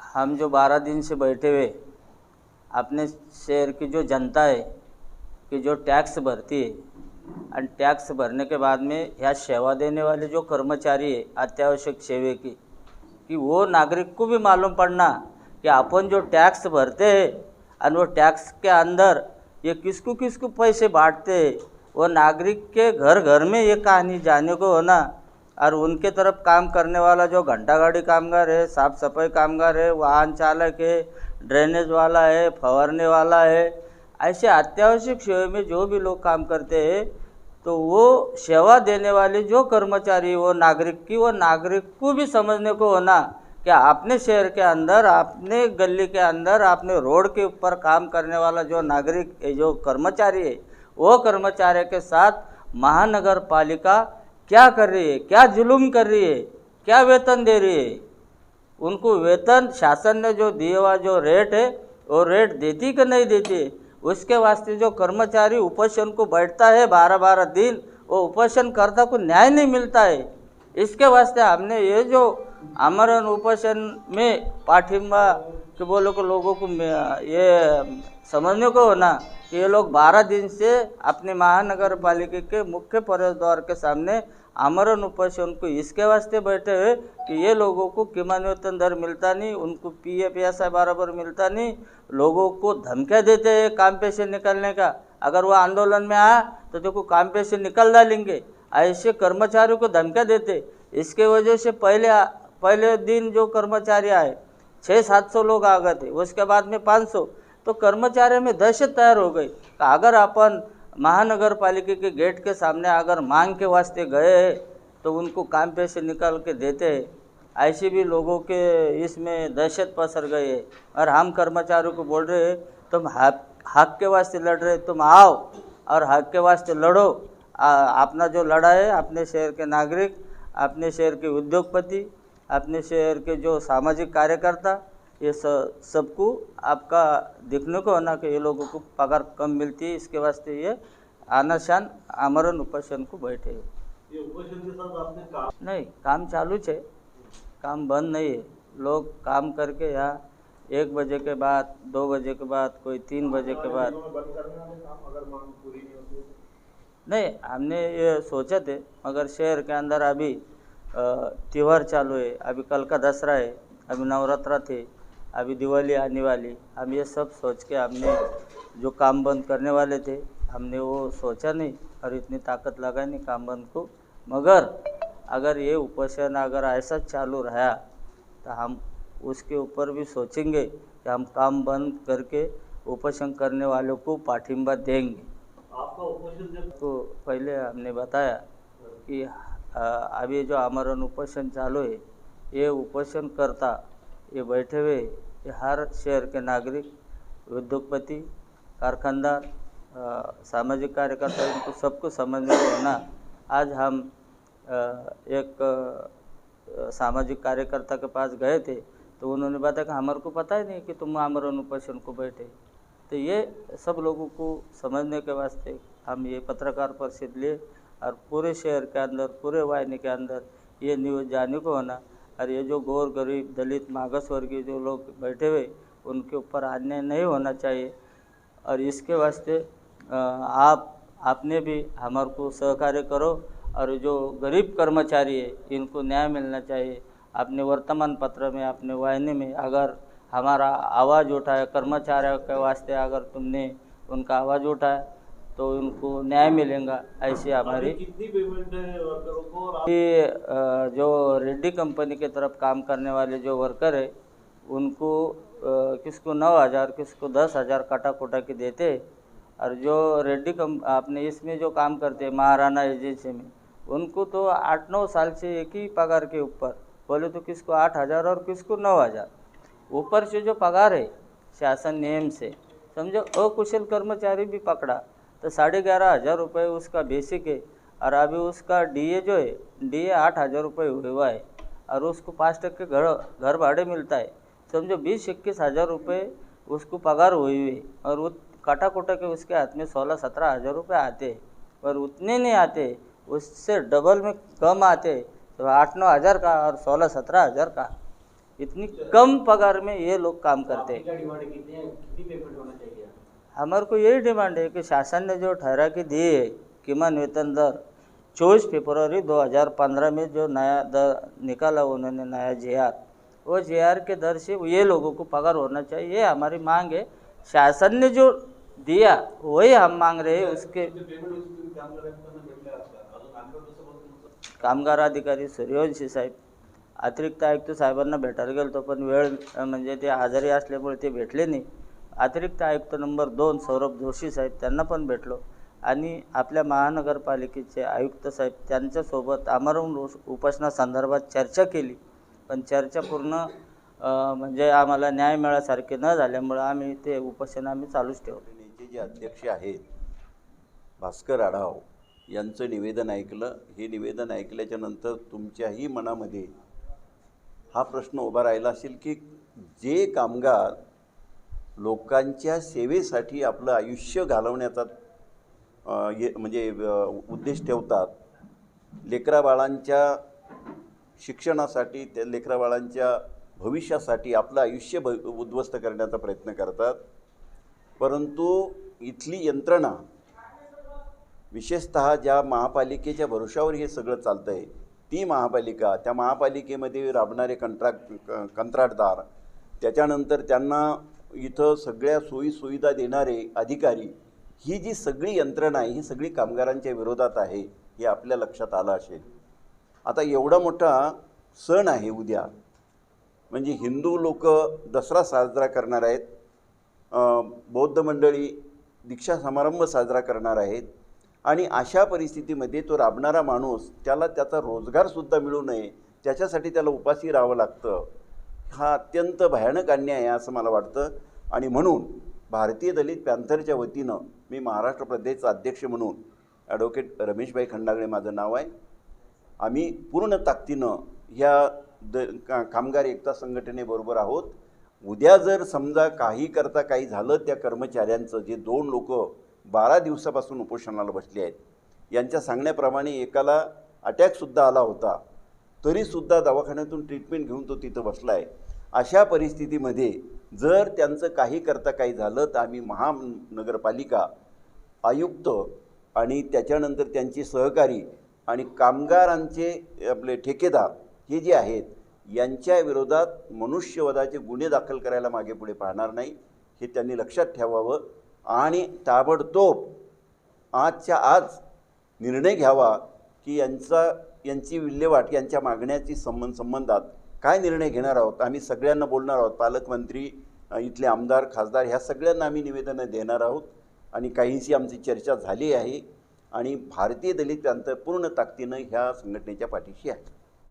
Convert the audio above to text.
हम जो 12 दिन से बैठे हुए अपने शहर की जो जनता है कि जो टैक्स भरती है और टैक्स भरने के बाद में या सेवा देने वाले जो कर्मचारी है अत्यावश्यक सेवा की कि वो नागरिक को भी मालूम पड़ना कि अपन जो टैक्स भरते हैं और वो टैक्स के अंदर ये किसको किसको पैसे बांटते हैं, वो नागरिक के घर घर में ये कहानी जाने को होना। और उनके तरफ काम करने वाला जो घंटा गाड़ी कामगार है, साफ सफाई कामगार है, वाहन चालक है, ड्रेनेज वाला है, फवारने वाला है, ऐसे अत्यावश्यक सेवा में जो भी लोग काम करते हैं तो वो सेवा देने वाले जो कर्मचारी वो नागरिक को भी समझने को होना कि अपने शहर के अंदर, अपने गली के अंदर, अपने रोड के ऊपर काम करने वाला जो नागरिक जो कर्मचारी है वो कर्मचारी के साथ महानगर पालिका क्या कर रही है, क्या जुल्म कर रही है, क्या वेतन दे रही है। उनको वेतन शासन ने जो दिया हुआ जो रेट है वो रेट देती कि नहीं देती, उसके वास्ते जो कर्मचारी उपोषण को बैठता है 12-12 दिन, वो उपोषण करता को न्याय नहीं मिलता है। इसके वास्ते हमने ये जो आमरण उपोषण में पाठिंबा के बोलो को लोगों को ये समझने को होना कि ये लोग 12 दिन से अपने महानगर पालिका के मुख्य प्रवेश द्वार के सामने आमरण उपोषण को इसके वास्ते बैठे हुए कि ये लोगों को किमान वेतन दर मिलता नहीं, उनको पीएफ ऐसा बराबर मिलता नहीं, लोगों को धमकियाँ देते हैं काम पे से निकलने का। अगर वो आंदोलन में आया तो देखो काम पे से निकल डालेंगे, ऐसे कर्मचारियों को धमकियाँ देते। इसके वजह से पहले दिन जो कर्मचारी आए 600-700 लोग आ गए थे, उसके बाद में 500, तो कर्मचारी में दहशत तैयार हो गई। अगर अपन महानगर पालिका के गेट के सामने अगर मांग के वास्ते गए तो उनको काम पे से निकाल के देते हैं, ऐसे भी लोगों के इसमें दहशत पसर गई है। और हम कर्मचारियों को बोल रहे हैं तुम हक के वास्ते लड़ रहे, तुम आओ और हक के वास्ते लड़ो। अपना जो लड़ा है अपने शहर के नागरिक, अपने शहर के उद्योगपति, अपने शहर के जो सामाजिक कार्यकर्ता, ये सबको आपका देखने को होना कि ये लोगों को पगार कम मिलती है, इसके वास्ते ये आनाशान आमरण उपोषण को बैठे। ये उपोषण के साथ आपने काम नहीं, काम चालू है, काम बंद नहीं है। लोग काम करके यहाँ 1 बजे के बाद, 2 बजे के बाद, कोई 3 बजे के बाद बंद करने वाले काम अगर मांग पूरी नहीं होती नहीं, हमने ये सोचे थे। मगर शहर के अंदर अभी त्यौहार चालू है, अभी कल का दसरा है, अभी नवरात्रा थे, अभी दिवाली आने वाली, हम ये सब सोच के हमने जो काम बंद करने वाले थे हमने वो सोचा नहीं और इतनी ताकत लगाई नहीं काम बंद को। मगर अगर ये उपोषण अगर ऐसा चालू रहा तो हम उसके ऊपर भी सोचेंगे कि हम काम बंद करके उपोषण करने वालों को पाठिंबा देंगे। आपका उपोषण जब तो पहले हमने बताया कि अभी जो आमरण उपोषण चालू है, ये उपोषण करता ये बैठे हुए ये हर शहर के नागरिक, उद्योगपति, कारखानदार, सामाजिक कार्यकर्ता, इनको सबको समझने को होना। आज हम एक सामाजिक कार्यकर्ता के पास गए थे तो उन्होंने बताया कि हमारे को पता ही नहीं कि तुम आमरण उपोषण को बैठे। तो ये सब लोगों को समझने के वास्ते हम ये पत्रकार परिषद लिए और पूरे शहर के अंदर, पूरे वाहिनी के अंदर ये न्यूज़ जाने को होना। और ये जो गौर गरीब दलित मागास वर्गीय जो लोग बैठे हुए उनके ऊपर अन्याय नहीं होना चाहिए। और इसके वास्ते आपने भी हमारे को सहकार्य करो और जो गरीब कर्मचारी है इनको न्याय मिलना चाहिए। अपने वर्तमान पत्र में, अपने वाहिनी में अगर हमारा आवाज़ उठाया, कर्मचारियों के वास्ते अगर तुमने उनका आवाज़ उठाया तो उनको न्याय मिलेगा। ऐसी हमारी कितनी पेमेंट है वर्करों को? और ये जो रेड्डी कंपनी के तरफ काम करने वाले जो वर्कर है उनको किसको 9,000, किसको 10,000 काटा कोटा के देते। और जो रेड्डी आपने इसमें जो काम करते हैं महाराणा एजेंसी में, उनको तो 8-9 साल से एक ही पगार के ऊपर, बोले तो किसको 8,000 और किसको 9,000 ऊपर से जो पगार है शासन नियम से, समझो अकुशल कर्मचारी भी पकड़ा तो 11,500 रुपये उसका बेसिक है। और अभी उसका डीए जो है, डीए 8,000 रुपये हुआ है और उसको 5% घर भाड़े मिलता है। समझो 20-21 हज़ार रुपये उसको पगार हुई है और वो काटा कोटा के उसके हाथ में 16-17 हज़ार रुपये आते हैं। पर उतने नहीं आते, उससे डबल में कम आते, तो 8-9 हज़ार का और 16-17 हज़ार का। इतनी कम पगार में ये लोग काम करते हैं। क्या डिमांड कितनी है, कितनी पेमेंट होना चाहिए? हमारे को यही डिमांड है कि शासन ने जो ठहरा के दी है किमान वेतन दर 24 फरवरी 2015 में जो नया दर निकाला उन्होंने, नया जेआर, वो जेआर के दर से ये लोगों को पगार होना चाहिए, ये हमारी मांग है। शासन ने जो दिया वही हम मांग रहे हैं। उसके कामगार अधिकारी सूर्यवंशी साहेब, अतिरिक्त आयुक्त साहेबांना भेटायला गेलो पण वेळ म्हणजे ते आजारी असल्यामुळे ते भेटले नाही। अतिरिक्त आयुक्त नंबर 2 सौरभ जोशी साहेब त्यांना पण भेटलो आणि आपल्या महानगरपालिकेचे आयुक्त साहेब त्यांच्यासोबत आमरण उपोषणा संदर्भात चर्चा केली, पण चर्चा पूर्ण म्हणजे आम्हाला न्याय मिळाल्यासारखे न झाल्यामुळे आम्ही ते उपोषण आम्ही चालूच ठेवले। जे अध्यक्ष आहेत भास्कर आढाव यांचं निवेदन ऐकलं। हे निवेदन ऐकल्याच्या नंतर तुमच्याही मनामध्ये हा प्रश्न उभा राहिला असेल की जे कामगार लोकांच्या सेवेसाठी आपलं आयुष्य घालवण्याचा म्हणजे उद्देश ठेवतात, लेकराबाळांच्या शिक्षणासाठी, त्या लेकराबाळांच्या भविष्यासाठी आपलं आयुष्य उद्ध्वस्त करण्याचा प्रयत्न करतात, परंतु इथली यंत्रणा विशेषतः ज्या महापालिकेच्या भरोशावर हे सगळं चालतं आहे ती महापालिका, त्या महापालिकेमध्ये राबणारे कंत्राटदार, त्याच्यानंतर त्यांना इथं सगळ्या सोयीसुविधा देणारे अधिकारी, ही जी सगळी यंत्रणा आहे ही सगळी कामगारांच्या विरोधात आहे हे आपल्या लक्षात आलं असेल। आता एवढा मोठा सण आहे उद्या, म्हणजे हिंदू लोक दसरा साजरा करणार आहेत, बौद्ध मंडळी दीक्षा समारंभ साजरा करणार आहेत, आणि अशा परिस्थितीमध्ये तो राबणारा माणूस त्याला त्याचा रोजगारसुद्धा मिळू नये त्याच्यासाठी त्याला उपाशी राहावं लागतं। हा अत्यंत भयानक अन्याय आहे असं मला वाटतं। आणि म्हणून भारतीय दलित पॅंथरच्या वतीनं मी महाराष्ट्र प्रदेशचा अध्यक्ष म्हणून ॲडव्होकेट रमेशभाई खंडागळे माझं नाव आहे, आम्ही पूर्ण ताकदीनं ह्या कामगार एकता संघटनेबरोबर आहोत। उद्या जर समजा काही करता काही झालं त्या कर्मचाऱ्यांचं, जे 2 लोक 12 दिवसापासून उपोषणाला बसले आहेत, यांच्या सांगण्याप्रमाणे एकाला अटॅकसुद्धा आला होता, तरीसुद्धा दवाखान्यातून ट्रीटमेंट घेऊन तो तिथं बसला आहे। अशा परिस्थितीमध्ये जर त्यांचं काही करता काही झालं तर आम्ही महानगरपालिका आयुक्त आणि त्याच्यानंतर त्यांचे सहकारी आणि कामगारांचे आपले ठेकेदार हे जे आहेत यांच्या विरोधात मनुष्यवधाचे गुन्हे दाखल करायला मागे पुढे पाहणार नाही, हे त्यांनी लक्षात ठेवावं आणि ताबडतोब आजच्या आज निर्णय घ्यावा की यांची विल्हेवाट, यांच्या मागण्याची संबंधात काय निर्णय घेणार आहोत। आम्ही सगळ्यांना बोलणार आहोत, पालकमंत्री, इथले आमदार, खासदार, ह्या सगळ्यांना आम्ही निवेदनं देणार आहोत आणि काहींशी आमची चर्चा झाली आहे आणि भारतीय दलित पॅंथर पूर्ण ताकदीनं ह्या संघटनेच्या पाठीशी आहे।